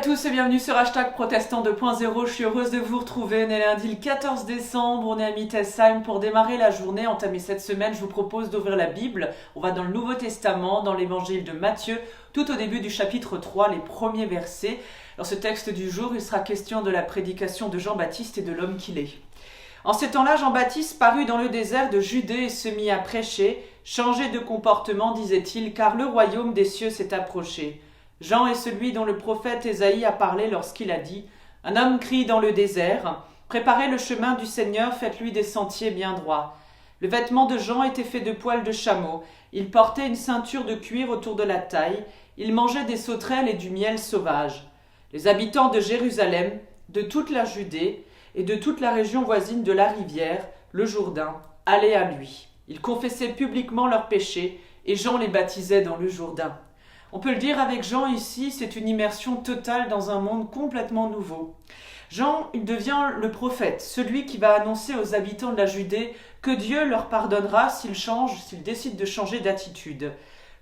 à tous et bienvenue sur Hashtag Protestant 2.0. Je suis heureuse de vous retrouver. On est lundi le 14 décembre, on est à Mittelsheim. Pour démarrer la journée, entamer cette semaine, je vous propose d'ouvrir la Bible. On va dans le Nouveau Testament, dans l'évangile de Matthieu, tout au début du chapitre 3, les premiers versets. Dans ce texte du jour, il sera question de la prédication de Jean-Baptiste et de l'homme qu'il est. En ces temps-là, Jean-Baptiste parut dans le désert de Judée et se mit à prêcher. Changez de comportement, disait-il, car le royaume des cieux s'est approché. Jean est celui dont le prophète Ésaïe a parlé lorsqu'il a dit « Un homme crie dans le désert, préparez le chemin du Seigneur, faites-lui des sentiers bien droits. » Le vêtement de Jean était fait de poils de chameau. Il portait une ceinture de cuir autour de la taille. Il mangeait des sauterelles et du miel sauvage. Les habitants de Jérusalem, de toute la Judée et de toute la région voisine de la rivière, le Jourdain, allaient à lui. Ils confessaient publiquement leurs péchés et Jean les baptisait dans le Jourdain. On peut le dire avec Jean ici, c'est une immersion totale dans un monde complètement nouveau. Jean, il devient le prophète, celui qui va annoncer aux habitants de la Judée que Dieu leur pardonnera s'ils décident de changer d'attitude.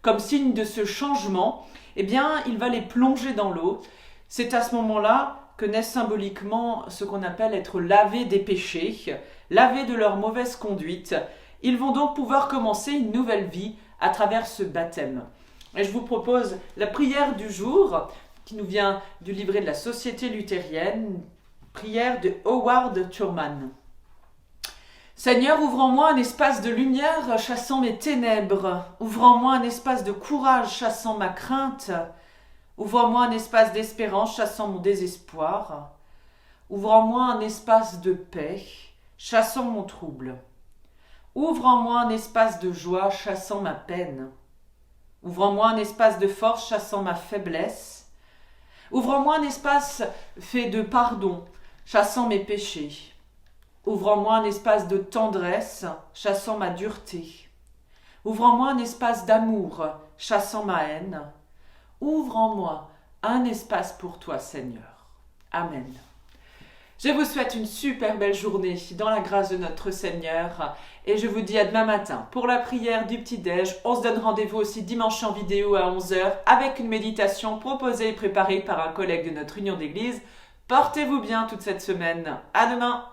Comme signe de ce changement, il va les plonger dans l'eau. C'est à ce moment-là que naît symboliquement ce qu'on appelle être lavés des péchés, lavés de leur mauvaise conduite. Ils vont donc pouvoir commencer une nouvelle vie à travers ce baptême. Et je vous propose la prière du jour qui nous vient du livret de la Société luthérienne, prière de Howard Thurman. Seigneur, ouvre en moi un espace de lumière chassant mes ténèbres. Ouvre en moi un espace de courage chassant ma crainte. Ouvre en moi un espace d'espérance chassant mon désespoir. Ouvre en moi un espace de paix chassant mon trouble. Ouvre en moi un espace de joie chassant ma peine. Ouvre en moi un espace de force chassant ma faiblesse. Ouvre en moi un espace fait de pardon chassant mes péchés. Ouvre en moi un espace de tendresse chassant ma dureté. Ouvre en moi un espace d'amour chassant ma haine. Ouvre en moi un espace pour toi, Seigneur. Amen. Je vous souhaite une super belle journée dans la grâce de notre Seigneur et je vous dis à demain matin pour la prière du petit-déj. On se donne rendez-vous aussi dimanche en vidéo à 11h avec une méditation proposée et préparée par un collègue de notre union d'église. Portez-vous bien toute cette semaine. À demain.